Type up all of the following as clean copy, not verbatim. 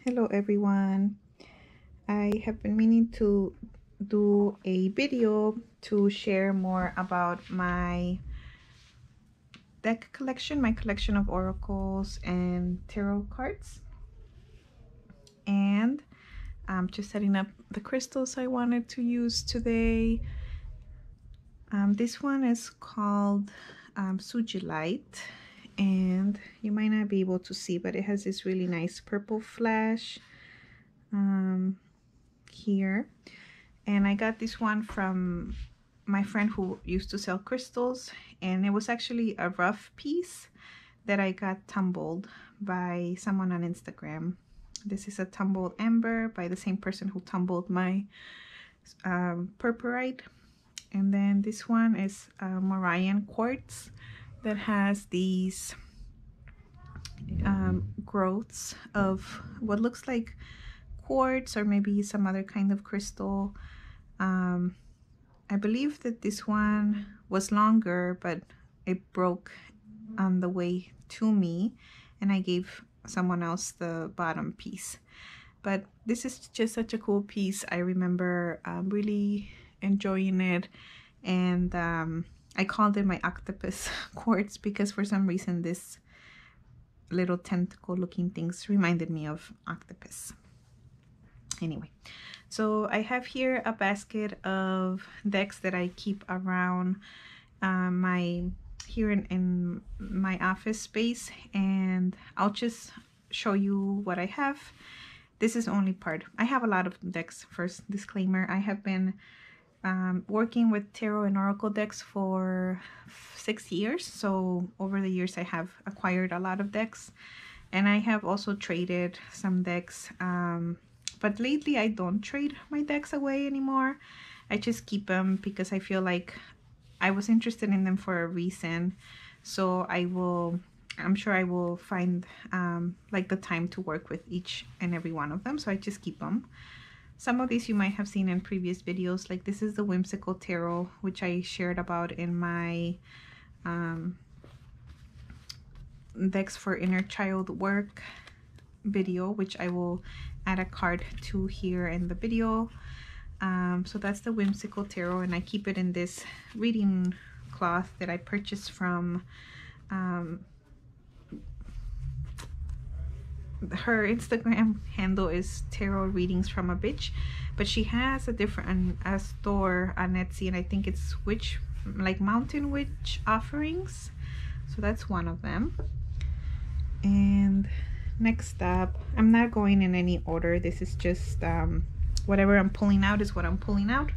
Hello everyone. I have been meaning to do a video to share more about my deck collection, my collection of oracles and tarot cards. And I'm just setting up the crystals I wanted to use today. This one is called Suji Light, and you might not be able to see, but it has this really nice purple flash here. And I got this one from my friend who used to sell crystals, and it was actually a rough piece that I got tumbled by someone on Instagram. This is a tumbled amber by the same person who tumbled my purpurite. And then this one is Mariah Quartz that has these growths of what looks like quartz or maybe some other kind of crystal. I believe that this one was longer, but it broke on the way to me, and I gave someone else the bottom piece. But this is just such a cool piece. I remember really enjoying it, and I called it my octopus quartz because for some reason this little tentacle looking things reminded me of octopus. Anyway, so I have here a basket of decks that I keep around here in my office space, and I'll just show you what I have. This is only part. I have a lot of decks. First disclaimer, I have been working with tarot and oracle decks for 6 years, so over the years I have acquired a lot of decks, and I have also traded some decks. But lately I don't trade my decks away anymore. I just keep them because I feel like I was interested in them for a reason. So I'm sure I will find like the time to work with each and every one of them. So I just keep them. Some of these you might have seen in previous videos. Like this is the Whimsical Tarot, which I shared about in my decks for inner child work video, which I will add a card to here in the video. So that's the Whimsical Tarot, and I keep it in this reading cloth that I purchased from her Instagram handle is Tarot Readings from a Bitch, but she has a different store on Etsy, and I think it's Mountain Witch Offerings. So that's one of them. And next up, I'm not going in any order. This is just whatever I'm pulling out is what I'm pulling out.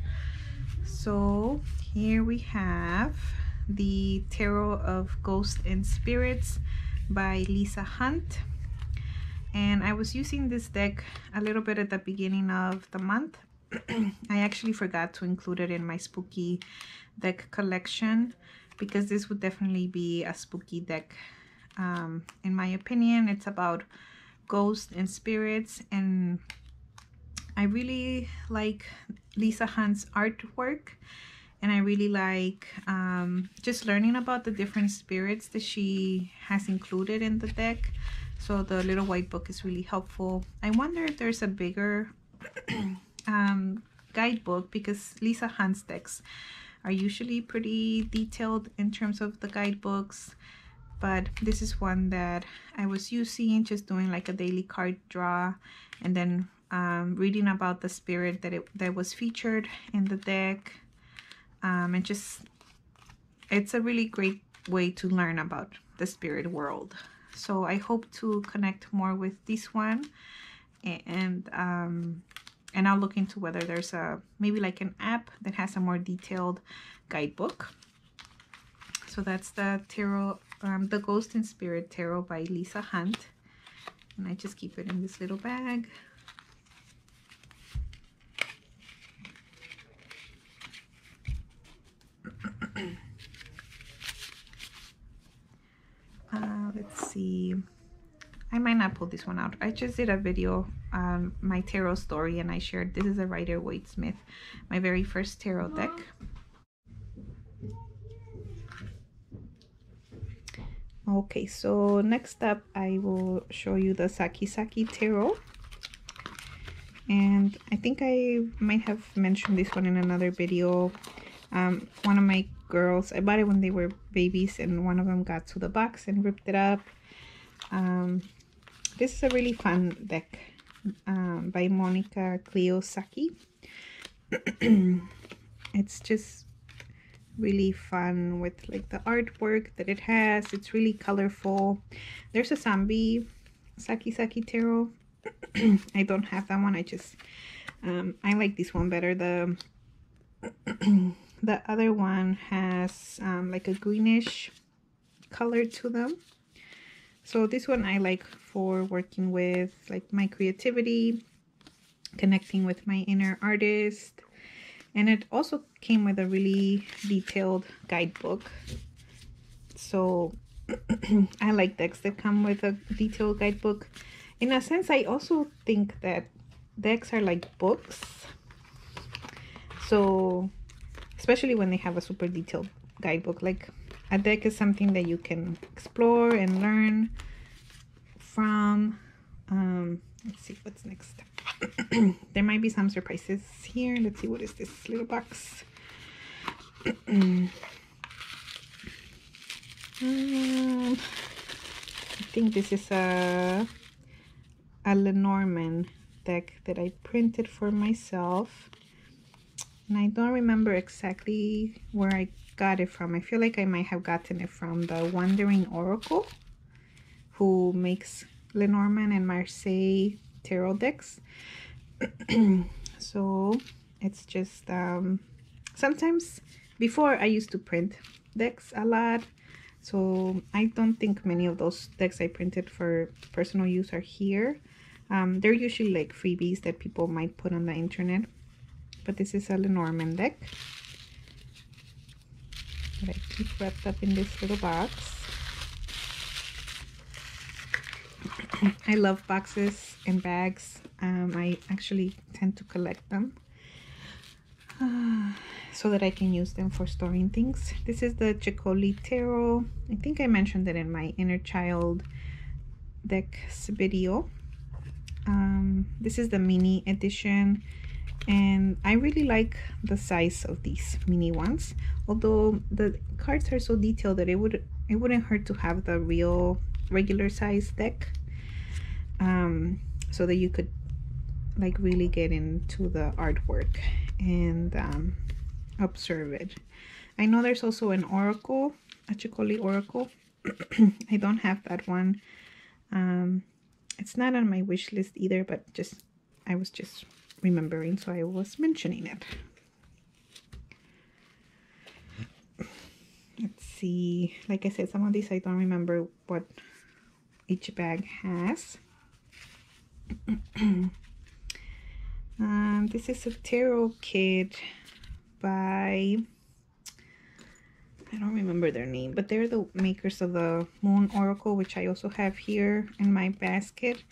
So here we have the Tarot of Ghosts and Spirits by Lisa Hunt. And I was using this deck a little bit at the beginning of the month. I actually forgot to include it in my spooky deck collection because this would definitely be a spooky deck. In my opinion, it's about ghosts and spirits, and I really like Lisa Hunt's artwork, and I really like just learning about the different spirits that she has included in the deck. So the little white book is really helpful. I wonder if there's a bigger guidebook, because Lisa Hunt's decks are usually pretty detailed in terms of the guidebooks. But this is one that I was using, just doing like a daily card draw, and then reading about the spirit that was featured in the deck. And just, it's a really great way to learn about the spirit world. So I hope to connect more with this one, and I'll look into whether there's maybe like an app that has a more detailed guidebook. So that's the tarot, the Ghost and Spirit Tarot by Lisa Hunt, and I just keep it in this little bag. Let's see. I might not pull this one out. I just did a video on my tarot story, and I shared this is a Rider-Waite Smith, my very first tarot deck. Okay, so next up I will show you the Sakisaki Tarot. And I think I might have mentioned this one in another video. One of my girls, I bought it when they were babies, and one of them got to the box and ripped it up. This is a really fun deck by Monica Cleosaki. It's just really fun with like the artwork that it has. It's really colorful. There's a zombie Sakisaki Tarot. I don't have that one. I just I like this one better. The the other one has like a greenish color to them. So this one I like for working with like my creativity, connecting with my inner artist. And it also came with a really detailed guidebook. So I like decks that come with a detailed guidebook. In a sense, I also think that decks are like books. So especially when they have a super detailed guidebook, like a deck is something that you can explore and learn from. Let's see what's next. There might be some surprises here. Let's see, what is this little box? I think this is a Lenormand deck that I printed for myself, and I don't remember exactly where I got it from. I feel like I might have gotten it from the Wandering Oracle, who makes Lenormand and Marseille tarot decks. So it's just sometimes before I used to print decks a lot, so I don't think many of those decks I printed for personal use are here. They're usually like freebies that people might put on the internet, but this is a Lenormand deck that I keep wrapped up in this little box. I love boxes and bags. I actually tend to collect them so that I can use them for storing things. This is the Ciccoli Tarot. I think I mentioned it in my Inner Child decks video. This is the mini edition, and I really like the size of these mini ones. Although the cards are so detailed that it wouldn't hurt to have the real regular size deck, so that you could like really get into the artwork and observe it. I know there's also an oracle, a Ciccoli Oracle. I don't have that one. It's not on my wish list either, but I was just remembering, so I was mentioning it. Let's see. Like I said, some of these I don't remember what each bag has. This is a tarot kit by, I don't remember their name, but they're the makers of the Moon Oracle, which I also have here in my basket.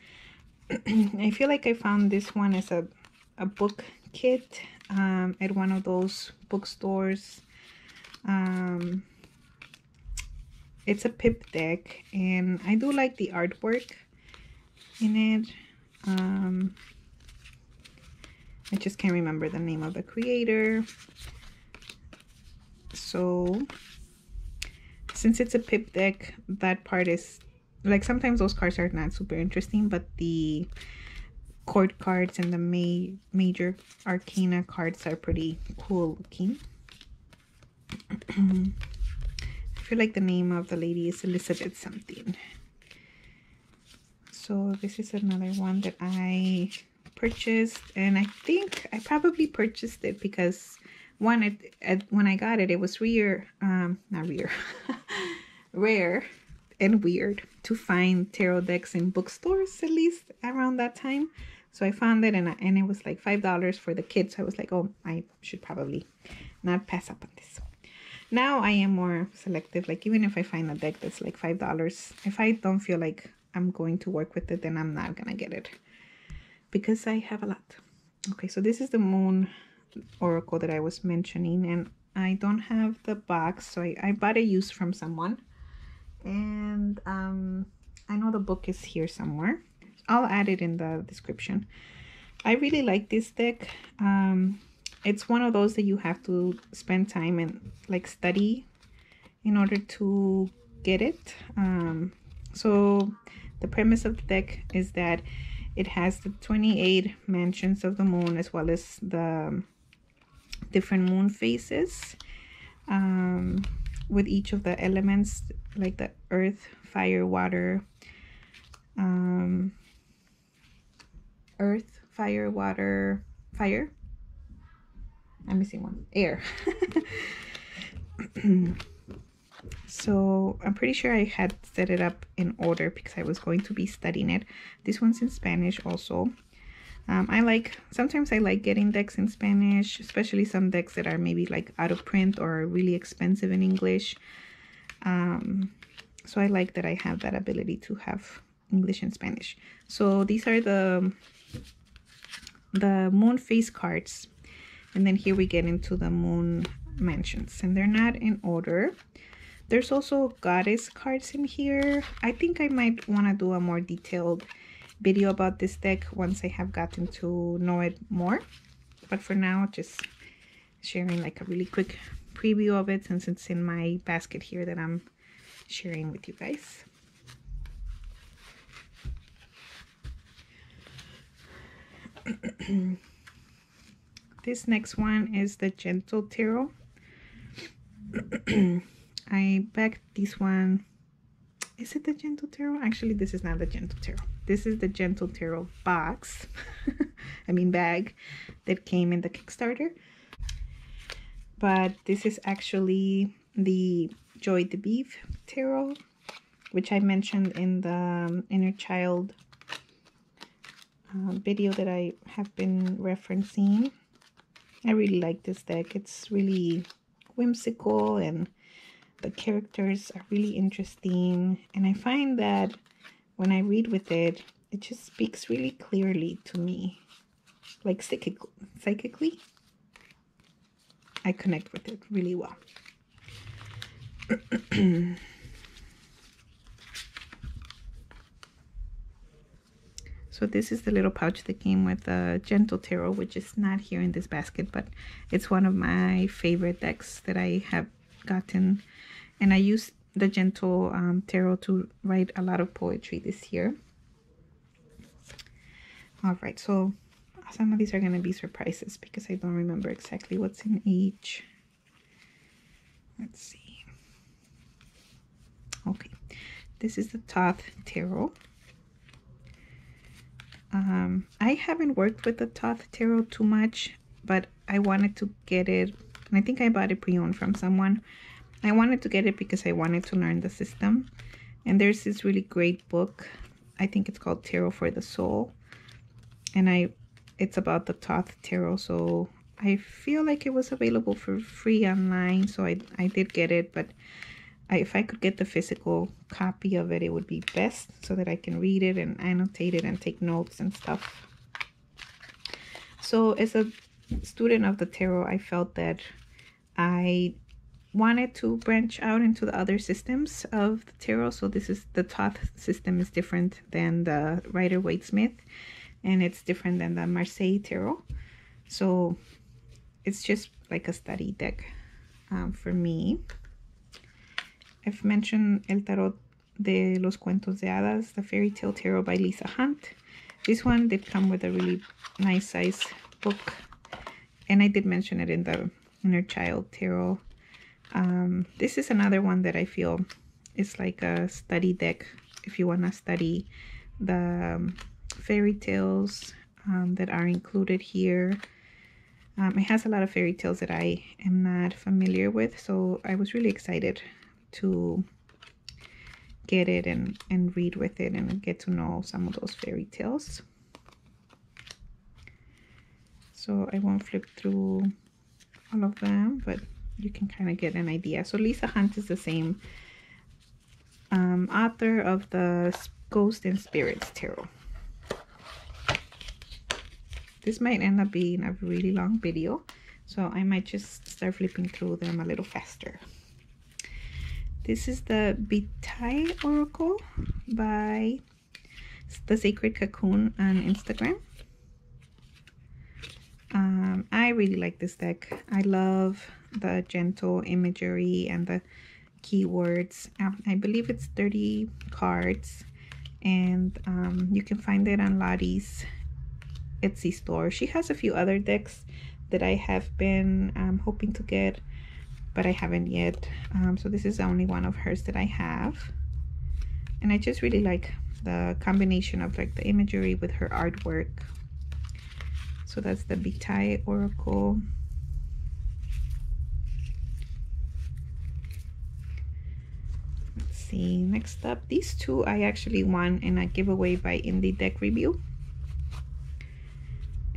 I feel like I found this one as a book kit at one of those bookstores. It's a pip deck, and I do like the artwork in it. I just can't remember the name of the creator. So since it's a pip deck, that part is like, sometimes those cards are not super interesting, but the court cards and the major arcana cards are pretty cool looking. I feel like the name of the lady is Elizabeth something. So this is another one that I purchased, and I think I probably purchased it because one, when I got it, it was rare and weird to find tarot decks in bookstores, at least around that time. So I found it, and it was like $5 for the kids. So I was like, oh, I should probably not pass up on this. Now I am more selective. Like, even if I find a deck that's like $5, if I don't feel like I'm going to work with it, then I'm not gonna get it, because I have a lot. Okay, so this is the Moon Oracle that I was mentioning, and I don't have the box, so I bought it used from someone, and I know the book is here somewhere. I'll add it in the description. I really like this deck. It's one of those that you have to spend time and like study in order to get it. So the premise of the deck is that it has the 28 mansions of the moon as well as the different moon phases, with each of the elements like the earth, fire, water, earth, fire, water, fire. I'm missing one. Air. So I'm pretty sure I had set it up in order because I was going to be studying it. This one's in Spanish also. Sometimes I like getting decks in Spanish, especially some decks that are maybe like out of print or really expensive in English. So I like that I have that ability to have English and Spanish. So these are the moon phase cards. And then here we get into the moon mansions, and they're not in order. There's also goddess cards in here. I think I might want to do a more detailed video about this deck once I have gotten to know it more. But for now, just sharing like a really quick preview of it since it's in my basket here that I'm sharing with you guys. This next one is the Gentle Tarot. I backed this one. Is it the Gentle Tarot? Actually, this is not the Gentle Tarot. This is the Gentle Tarot box. I mean bag that came in the Kickstarter. But this is actually the Joy de Beef Tarot, which I mentioned in the Inner Child video that I have been referencing. I really like this deck. It's really whimsical and the characters are really interesting. And I find that when I read with it, it just speaks really clearly to me. Like psychically, I connect with it really well. So this is the little pouch that came with the Gentle Tarot, which is not here in this basket, but it's one of my favorite decks that I have gotten. And I used the Gentle Tarot to write a lot of poetry this year. All right, so some of these are going to be surprises because I don't remember exactly what's in each. Let's see. Okay, this is the Thoth Tarot. I haven't worked with the Thoth Tarot too much, but I wanted to get it, and I think I bought it pre-owned from someone. I wanted to get it because I wanted to learn the system. And there's this really great book. I think it's called Tarot for the Soul. And it's about the Thoth Tarot. So I feel like it was available for free online. So I did get it. But if I could get the physical copy of it, it would be best so that I can read it and annotate it and take notes and stuff. So as a student of the tarot, I felt that I wanted to branch out into the other systems of the tarot. So this is the Thoth system is different than the Rider-Waite-Smith, and it's different than the Marseille Tarot. So it's just like a study deck for me. I've mentioned El Tarot de los Cuentos de Hadas, the Fairy Tale Tarot by Lisa Hunt. This one did come with a really nice size book, and I did mention it in the Inner Child Tarot. This is another one that I feel is like a study deck if you want to study the fairy tales that are included here. It has a lot of fairy tales that I am not familiar with, so I was really excited to get it and read with it and get to know some of those fairy tales. So I won't flip through all of them, but you can kind of get an idea. So Lisa Hunt is the same author of the Ghost and Spirits Tarot. This might end up being a really long video, so I might just start flipping through them a little faster. This is the Pythonic Oracle by the Sacred Cocoon on Instagram. really like this deck. I love the gentle imagery and the keywords. I believe it's 30 cards, and you can find it on Lottie's Etsy store. She has a few other decks that I have been hoping to get, but I haven't yet. So this is the only one of hers that I have, and I just really like the combination of like the imagery with her artwork. So that's the Untitled Oracle. Let's see, next up, these two I actually won in a giveaway by Indie Deck Review.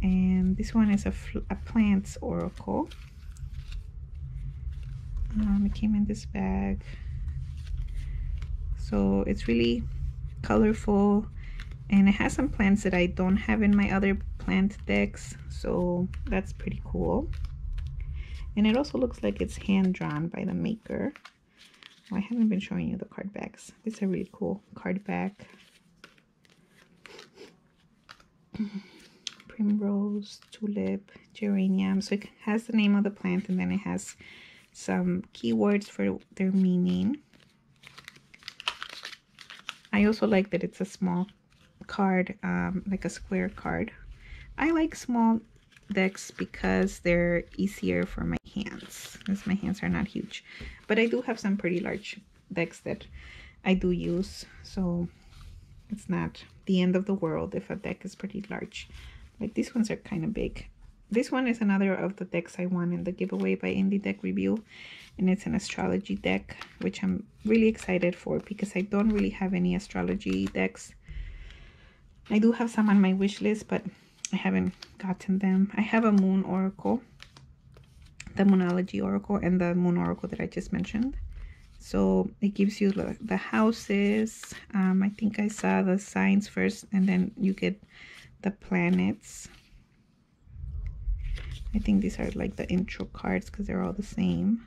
And this one is a Plants Oracle. It came in this bag. So it's really colorful, and it has some plants that I don't have in my other plant decks, so that's pretty cool. And it also looks like it's hand drawn by the maker. Oh, I haven't been showing you the card backs. It's a really cool card back. Primrose, tulip, geranium. So it has the name of the plant, and then it has some keywords for their meaning. I also like that it's a small card, like a square card. I like small decks because they're easier for my hands, because my hands are not huge. But I do have some pretty large decks that I do use, so it's not the end of the world if a deck is pretty large. Like these ones are kind of big. This one is another of the decks I won in the giveaway by Indie Deck Review, and it's an astrology deck, which I'm really excited for because I don't really have any astrology decks. I do have some on my wish list, but I haven't gotten them. I have a Moon Oracle, the Moonology Oracle, and the Moon Oracle that I just mentioned. So it gives you the houses. I think I saw the signs first, and then you get the planets. I think these are like the intro cards because they're all the same.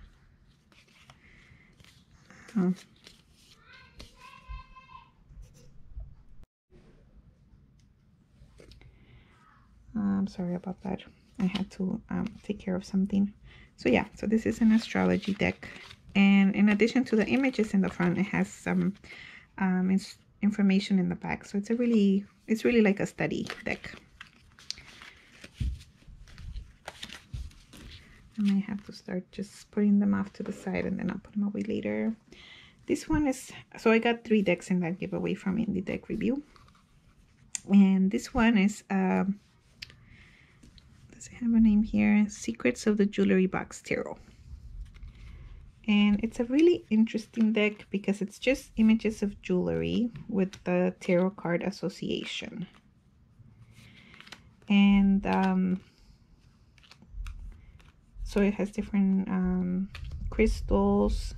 I'm sorry about that. I had to take care of something. So yeah, so this is an astrology deck, and in addition to the images in the front, it has some information in the back. So it's really like a study deck. I might have to start just putting them off to the side, and then I'll put them away later. This one is, so I got 3 decks in that giveaway from Indie Deck Review. And this one is, does it have a name here? Secrets of the Jewelry Box Tarot. And it's a really interesting deck because it's just images of jewelry with the tarot card association. And so it has different crystals.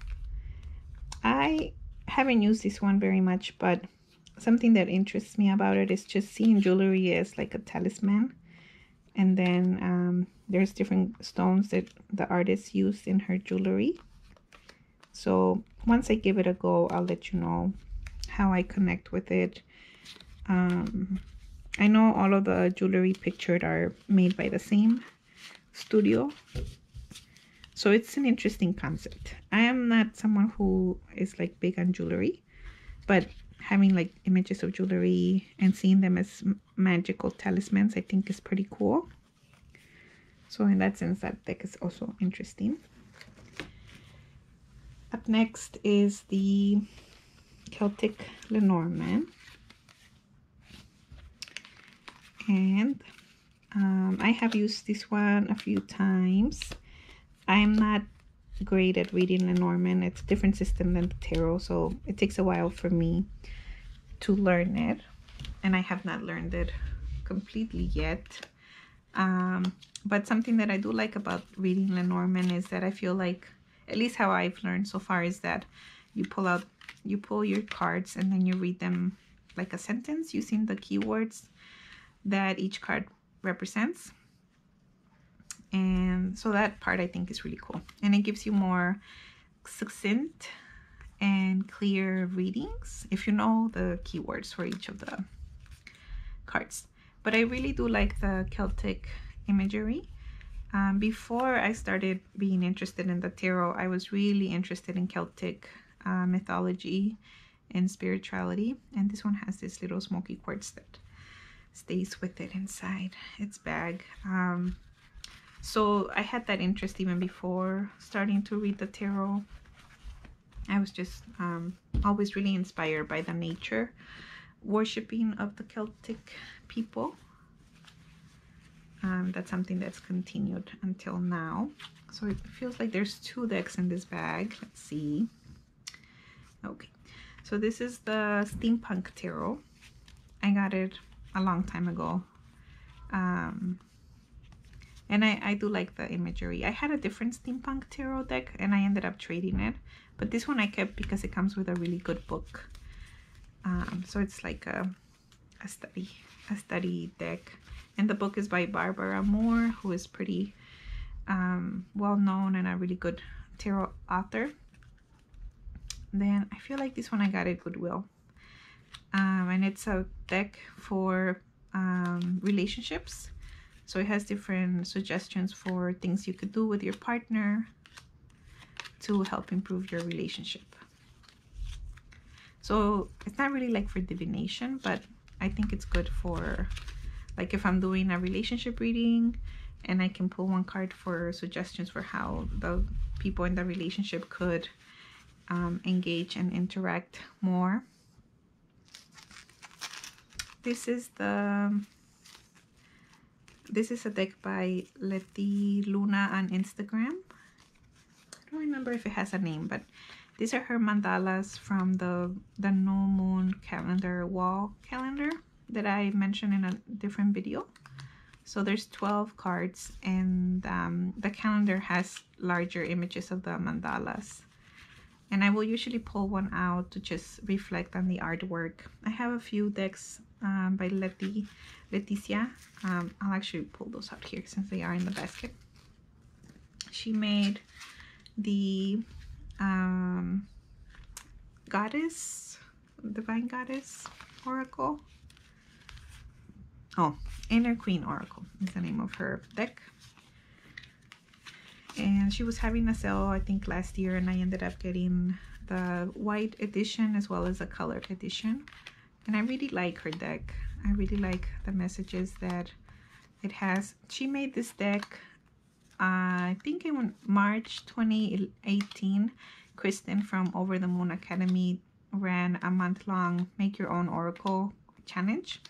I haven't used this one very much, but something that interests me about it is just seeing jewelry as like a talisman. And then there's different stones that the artist used in her jewelry. So once I give it a go, I'll let you know how I connect with it. I know all of the jewelry pictured are made by the same studio. So it's an interesting concept. I am not someone who is like big on jewelry, but having like images of jewelry and seeing them as magical talismans, I think is pretty cool. So in that sense, that deck is also interesting. Up next is the Celtic Lenormand. And I have used this one a few times. I'm not great at reading Lenormand. It's a different system than the tarot, so it takes a while for me to learn it, and I have not learned it completely yet. But something that I do like about reading Lenormand is that I feel like, at least how I've learned so far, is that you pull your cards and then you read them like a sentence using the keywords that each card represents. And so that part I think is really cool, and it gives you more succinct and clear readings if you know the keywords for each of the cards. But I really do like the Celtic imagery. Before I started being interested in the tarot, I was really interested in Celtic mythology and spirituality. And this one has this little smoky quartz that stays with it inside its bag. So I had that interest even before starting to read the tarot. I was just always really inspired by the nature worshipping of the Celtic people. That's something that's continued until now. So it feels like there's 2 decks in this bag. Let's see. Okay, so this is the Steampunk Tarot. I got it a long time ago. And I do like the imagery. I had a different Steampunk Tarot deck and I ended up trading it. But this one I kept because it comes with a really good book. So it's like a study deck. And the book is by Barbara Moore, who is pretty well known and a really good tarot author. Then I feel like this one I got at Goodwill. And it's a deck for relationships. So it has different suggestions for things you could do with your partner to help improve your relationship. So it's not really like for divination, but I think it's good for, like, if I'm doing a relationship reading and I can pull one card for suggestions for how the people in the relationship could engage and interact more. This is a deck by Letty Luna on Instagram. I don't remember if it has a name, but these are her mandalas from the no moon calendar wall calendar that I mentioned in a different video. So there's 12 cards, and the calendar has larger images of the mandalas. And I will usually pull one out to just reflect on the artwork. I have a few decks by Leticia. I'll actually pull those out here since they are in the basket. She made the Divine Goddess Oracle. Oh, Inner Queen Oracle is the name of her deck. And she was having a sale, I think, last year, and I ended up getting the white edition as well as the colored edition. And I really like her deck. I really like the messages that it has. She made this deck, I think in March 2018. Kristen from Over the Moon Academy ran a month-long Make Your Own Oracle challenge.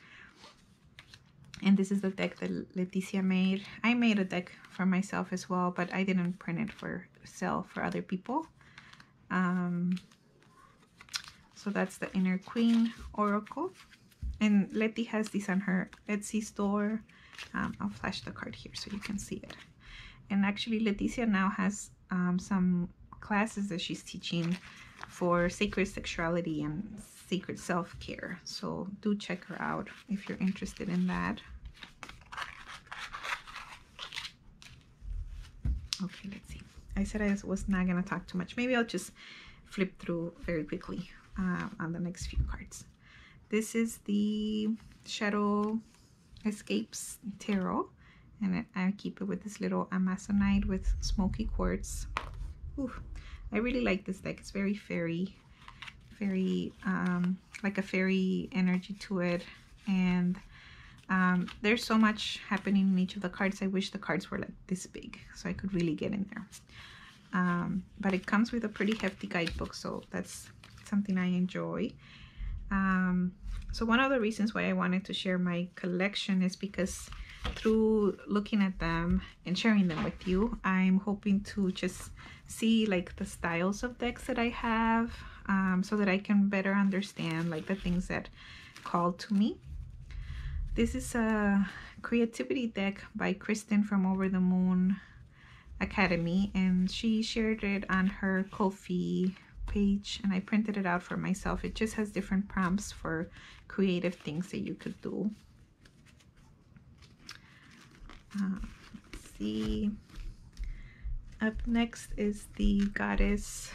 And this is the deck that Leticia made. I made a deck for myself as well, but I didn't print it for sale for other people. So that's the Inner Queen Oracle. And Leti has this on her Etsy store. I'll flash the card here so you can see it. And actually Leticia now has some classes that she's teaching for sacred sexuality and sacred self-care. So do check her out if you're interested in that. Okay, let's see. I said I was not gonna talk too much. Maybe I'll just flip through very quickly on the next few cards. This is the Shadow Escapes Tarot, and I keep it with this little Amazonite with smoky quartz. Ooh, I really like this deck. It's very fairy, very like a fairy energy to it, and there's so much happening in each of the cards. I wish the cards were like this big so I could really get in there. But it comes with a pretty hefty guidebook, so that's something I enjoy. So one of the reasons why I wanted to share my collection is because through looking at them and sharing them with you, I'm hoping to just see like the styles of decks that I have, so that I can better understand like the things that call to me. This is a creativity deck by Kristen from Over the Moon Academy, and she shared it on her Ko-fi page, and I printed it out for myself. It just has different prompts for creative things that you could do. Let's see. Up next is the Goddess.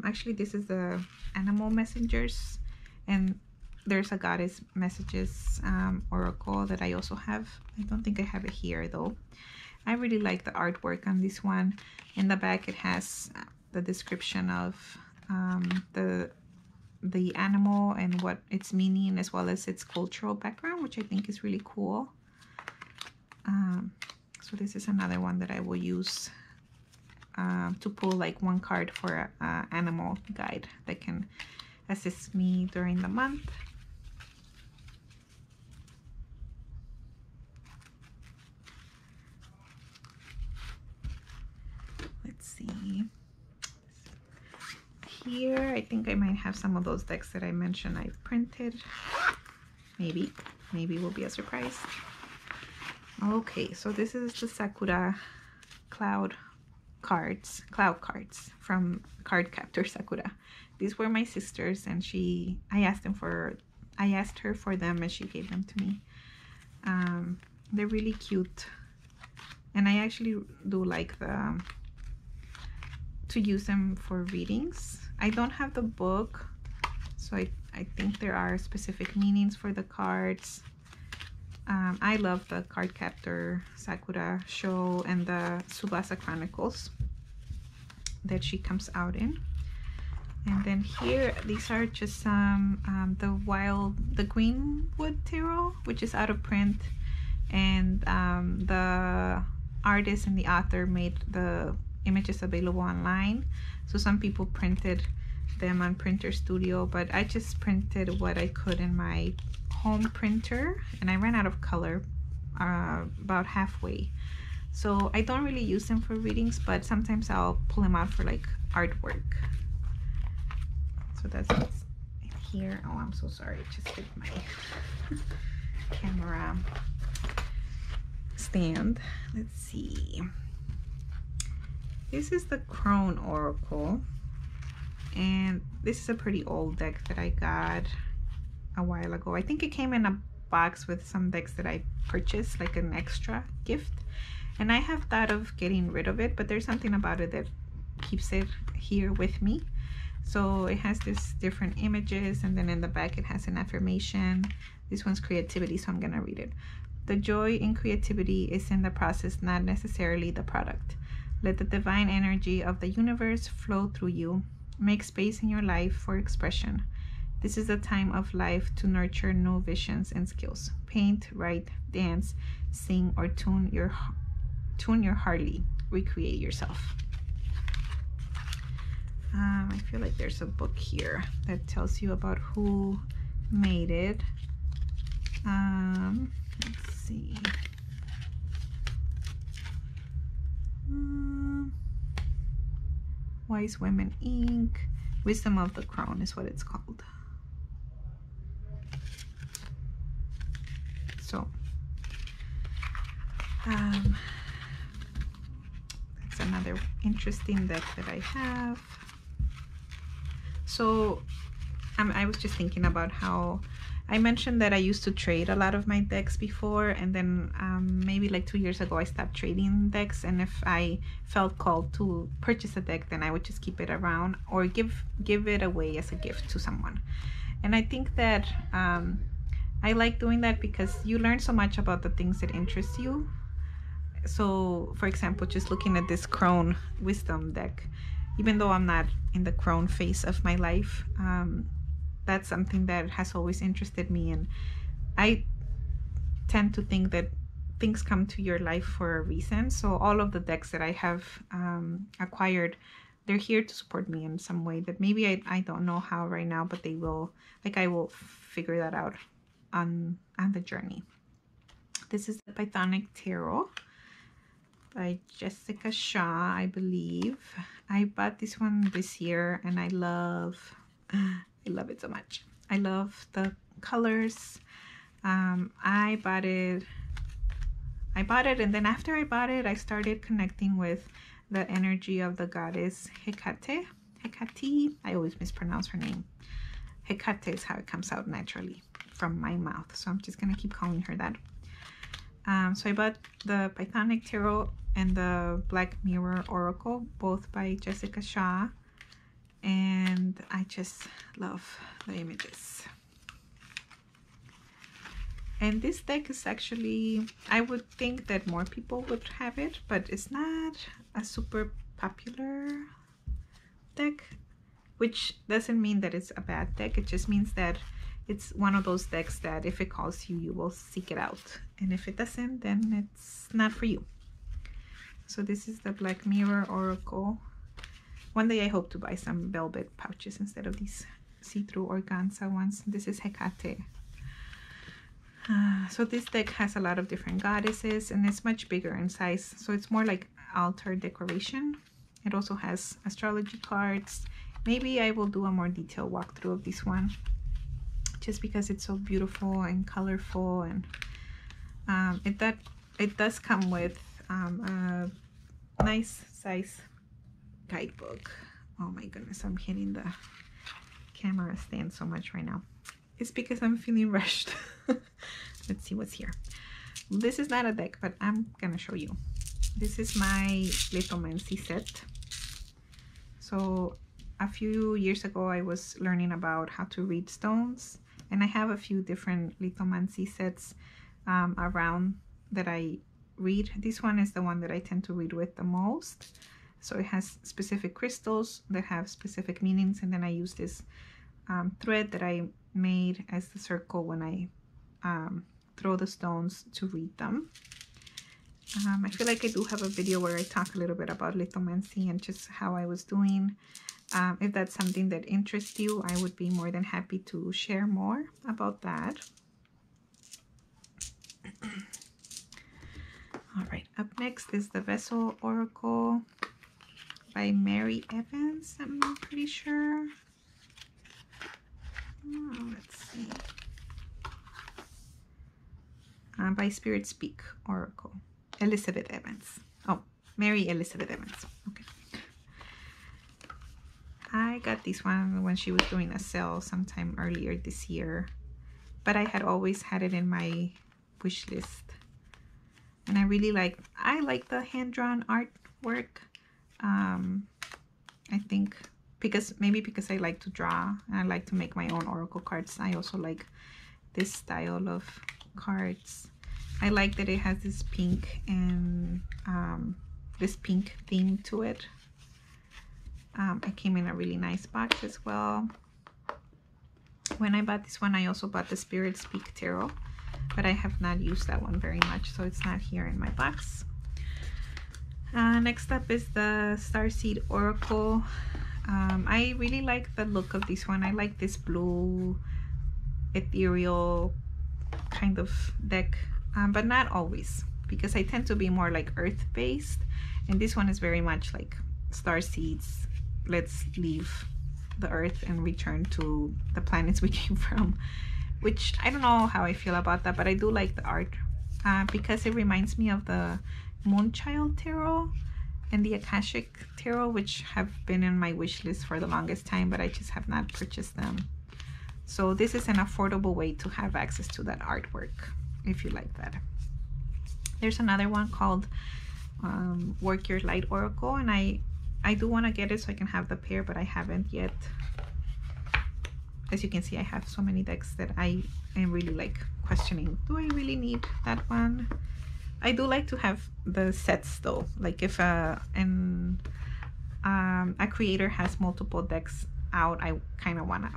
Actually, this is the Animal Messengers, and there's a Goddess Messages Oracle that I also have. I don't think I have it here though. I really like the artwork on this one. In the back it has the description of the animal and what its meaning, as well as its cultural background, which I think is really cool. So this is another one that I will use to pull like one card for an animal guide that can assist me during the month. Let's see. Here, I think I might have some of those decks that I mentioned I printed. Maybe will be a surprise. Okay, so this is the Sakura cloud cards from Card Captor Sakura. These were my sisters, and I asked her for them, and she gave them to me. They're really cute, and I actually do like to use them for readings. I don't have the book, so I think there are specific meanings for the cards. I love the Card Captor Sakura show and the Tsubasa Chronicles that she comes out in. And then here, these are just some the Greenwood Tarot, which is out of print, and the artist and the author made the images available online. So some people printed them on Printer Studio, but I just printed what I could in my home printer, and I ran out of color about halfway. So I don't really use them for readings, but sometimes I'll pull them out for like artwork. So that's what's in here. Oh, I'm so sorry, I just hit my camera stand. Let's see. This is the Crone Oracle, and this is a pretty old deck that I got a while ago. I think it came in a box with some decks that I purchased, like an extra gift, and I have thought of getting rid of it, but there's something about it that keeps it here with me. So it has this different images, and then in the back it has an affirmation. This one's creativity, so I'm gonna read it. The joy in creativity is in the process, not necessarily the product. Let the divine energy of the universe flow through you. Make space in your life for expression. This is the time of life to nurture new visions and skills. Paint, write, dance, sing, or tune your heartly. Recreate yourself. I feel like there's a book here that tells you about who made it. Let's see. Wise Women Inc. Wisdom of the Crown is what it's called. So that's another interesting deck that I have. So I was just thinking about how I mentioned that I used to trade a lot of my decks before, and then maybe like 2 years ago I stopped trading decks, and if I felt called to purchase a deck, then I would just keep it around or give it away as a gift to someone. And I think that I like doing that because you learn so much about the things that interest you. So for example, just looking at this Crone Wisdom deck, even though I'm not in the Crone phase of my life, that's something that has always interested me, and I tend to think that things come to your life for a reason. So all of the decks that I have acquired, they're here to support me in some way that maybe I don't know how right now, but they will, like I will figure that out on the journey. This is the Pythonic Tarot by Jessica Shaw, I believe. I bought this one this year, and I love it so much. I love the colors. I bought it, and then after I bought it, I started connecting with the energy of the goddess Hecate. I always mispronounce her name. Hecate is how it comes out naturally from my mouth, so I'm just gonna keep calling her that. So I bought the Pythonic Tarot and the Black Mirror Oracle, both by Jessica Shaw, and I just love the images. And this deck is actually, I would think that more people would have it, but it's not a super popular deck, which doesn't mean that it's a bad deck. It just means that it's one of those decks that if it calls you, you will seek it out. And if it doesn't, then it's not for you. So this is the Black Mirror Oracle. One day I hope to buy some velvet pouches instead of these see-through organza ones. This is Hecate. So this deck has a lot of different goddesses, and it's much bigger in size. So it's more like altar decoration. It also has astrology cards. Maybe I will do a more detailed walkthrough of this one, just because it's so beautiful and colorful. And it does come with a nice size guidebook. Oh my goodness, I'm hitting the camera stand so much right now. It's because I'm feeling rushed. Let's see what's here. This is not a deck, but I'm gonna show you. This is my lithomancy set. So a few years ago I was learning about how to read stones, and I have a few different lithomancy sets around that I read. This one is the one that I tend to read with the most. So it has specific crystals that have specific meanings, and then I use this thread that I made as the circle when I throw the stones to read them. I feel like I do have a video where I talk a little bit about lithomancy and just how I was doing. If that's something that interests you, I would be more than happy to share more about that. All right, up next is the Vessel Oracle by Mary Evans, I'm pretty sure. Oh, let's see. By Spirit Speak Oracle, Elizabeth Evans. Oh, Mary Elizabeth Evans. Okay. I got this one when she was doing a sale sometime earlier this year, but I had always had it in my wish list. And I really like the hand-drawn artwork. I think because I like to draw and I like to make my own oracle cards. I also like this style of cards. I like that it has this pink and this pink theme to it. It came in a really nice box as well. When I bought this one, I also bought the Spirit Speak Tarot, but I have not used that one very much, so it's not here in my box. Next up is the Starseed Oracle. I really like the look of this one. I like this blue ethereal kind of deck, but not always, because I tend to be more like earth based, and this one is very much like star seeds. Let's leave the earth and return to the planets we came from, which I don't know how I feel about that, but I do like the art because it reminds me of the Moonchild Tarot and the Akashic Tarot, which have been in my wish list for the longest time, but I just have not purchased them. So this is an affordable way to have access to that artwork if you like that. There's another one called Work Your Light Oracle, and I do want to get it so I can have the pair, but I haven't yet. As you can see, I have so many decks that I am really like questioning, do I really need that one? I do like to have the sets though. Like if a creator has multiple decks out, I kind of want to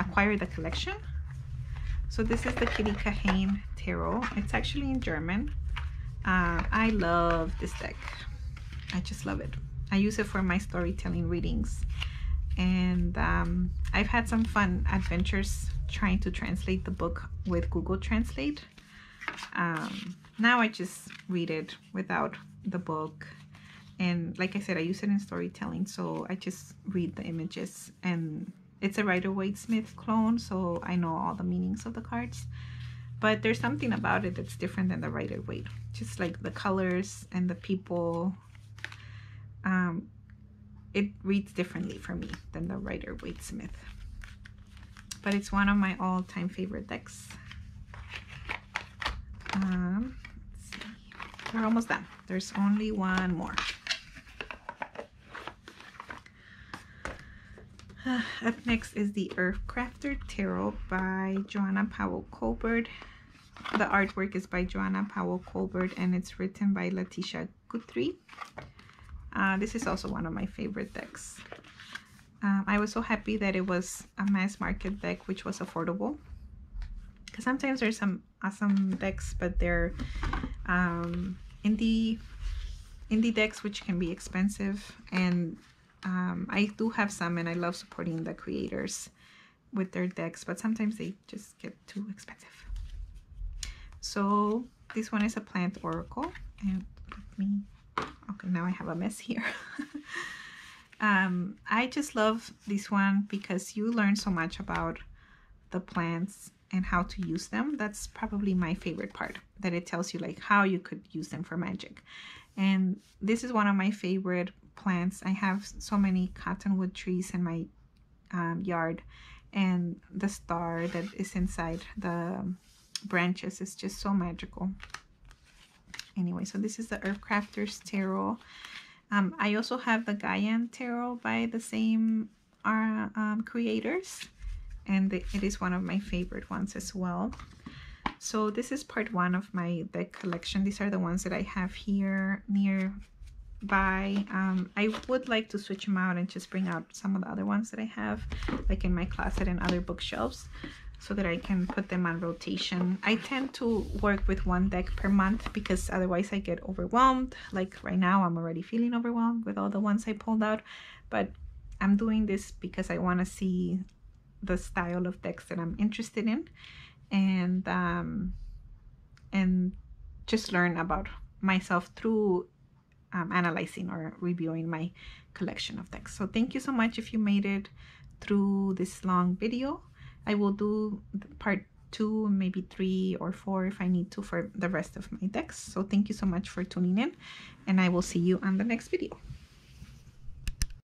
acquire the collection. So this is the Kitty Kahine Tarot. It's actually in German. I love this deck. I just love it. I use it for my storytelling readings, and I've had some fun adventures trying to translate the book with Google Translate. Now I just read it without the book, and like I said, I use it in storytelling, so I just read the images, and it's a Rider-Waite-Smith clone, so I know all the meanings of the cards, but there's something about it that's different than the Rider-Waite, just like the colors and the people. It reads differently for me than the Rider-Waite-Smith, but it's one of my all-time favorite decks. Let's see. We're almost done. There's only one more. Up next is the Earthcrafters Tarot by Joanna Powell Colbert. The artwork is by Joanna, Powell, Colbert, and it's written by Letitia Guthrie. This is also one of my favorite decks. I was so happy that it was a mass market deck, which was affordable. Because sometimes there's some awesome decks, but they're indie decks, which can be expensive. And I do have some, and I love supporting the creators with their decks, but sometimes they just get too expensive. So this one is a plant oracle, and let me, okay, now I have a mess here. I just love this one because you learn so much about the plants and how to use them. That's probably my favorite part, that it tells you like how you could use them for magic. And this is one of my favorite plants. I have so many cottonwood trees in my yard, and the star that is inside the branches is just so magical. Anyway, so this is the Earthcrafters Tarot. I also have the Gaian Tarot by the same creators, and it is one of my favorite ones as well. So this is part one of my deck collection. These are the ones that I have here nearby. I would like to switch them out and just bring out some of the other ones that I have, like in my closet and other bookshelves, so that I can put them on rotation. I tend to work with one deck per month because otherwise I get overwhelmed. Like right now, I'm already feeling overwhelmed with all the ones I pulled out, but I'm doing this because I want to see the style of decks that I'm interested in, and just learn about myself through analyzing or reviewing my collection of decks. So thank you so much if you made it through this long video. I will do part 2, maybe 3 or 4 if I need to, for the rest of my decks. So thank you so much for tuning in, and I will see you on the next video.